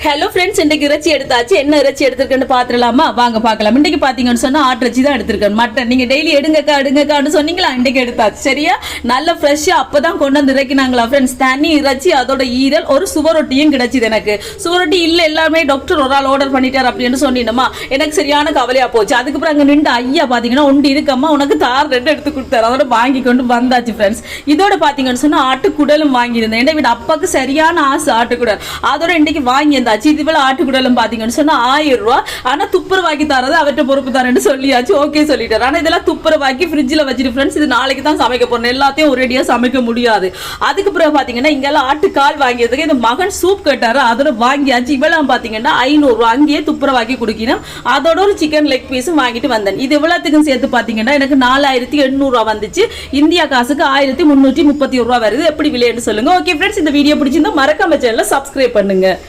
Hello friends, இன்றைக்கு இறைச்சி எடுத்தாச்சு. என்ன இறைச்சி எடுத்திருக்கேன்னு பார்த்துடலாமா? வாங்க பார்க்கலாம். இன்றைக்கு பார்த்தீங்கன்னு சொன்னால் ஆட்டிறைச்சி தான் எடுத்திருக்கேன். மட்டன் நீங்கள் டெய்லி எடுங்கக்கான்னு சொன்னீங்களா, இன்றைக்கு எடுத்தாச்சு. சரியா, நல்ல ஃப்ரெஷ்ஷாக அப்போ தான் கொண்டு வந்து இறக்கினாங்களா ஃப்ரெண்ட்ஸ். தனி இறைச்சி, அதோட ஈரல், ஒரு சுவரொட்டியும் கிடைச்சிது எனக்கு. சுவரொட்டி இல்லை, எல்லாமே டாக்டர் ஒரு ஆள் ஆர்டர் பண்ணிட்டார் அப்படின்னு சொன்னினோமா, எனக்கு சரியான கவலையாக போச்சு. அதுக்கப்புறம் அங்கே நின்று ஐயா பார்த்தீங்கன்னா ஒன்று இருக்கம்மா உனக்கு தார் 2 எடுத்து கொடுத்தாரு. அதோட வாங்கி கொண்டு வந்தாச்சு ஃப்ரெண்ட்ஸ். இதோட பார்த்தீங்கன்னு சொன்னால் ஆட்டுக்குடலும் வாங்கியிருந்தேன். என்னை விட அப்பாவுக்கு சரியான ஆசை ஆட்டுக்குடல். அதோட இன்றைக்கு வாங்கி இது போல ஆட்டுக்குடலும் பாத்தீங்கன்னு சொன்னா 1000 ரூபாய். ஆனா துப்புரவாக்கி தரது அவர்கிட்ட பொறுப்பு தரேன்னு சொல்லியாச்சு. ஓகே சொல்லிட்டாரு. ஆனா இதெல்லாம் துப்புரவாக்கி ஃப்ரிட்ஜில் வச்சுட்டு ஃப்ரெண்ட்ஸ், இது நாளைக்கு தான் சமைக்க போறோம். எல்லாத்தையும் ஒரேடியா சமைக்க முடியாது. அதுக்கு பிறகு பாத்தீங்கன்னா இங்கெல்லாம் ஆட்டுக்கால் வாங்கியதுக்கு இந்த மகன் சூப் கேட்டாரு. அதோட வாங்கியாச்சு. இவ்வளவு பாத்தீங்கன்னா 500 ரூபாய் அங்கேயே துப்புரவாக்கி குடிக்கணும். அதோட ஒரு சிக்கன் லெக் பீஸும் வாங்கிட்டு வந்தேன். இது இவ்வளவுக்கும் சேர்த்து பாத்தீங்கன்னா எனக்கு 4800 ரூபாய் வந்துச்சு. இந்தியா காசுக்கு 1331 ரூபாய் வருது. எப்படி விலைன்னு சொல்லுங்க. ஓகே ஃப்ரெண்ட்ஸ், இந்த வீடியோ பிடிச்சிருந்தா மறக்காம சேனலை சப்ஸ்கிரைப் பண்ணுங்க.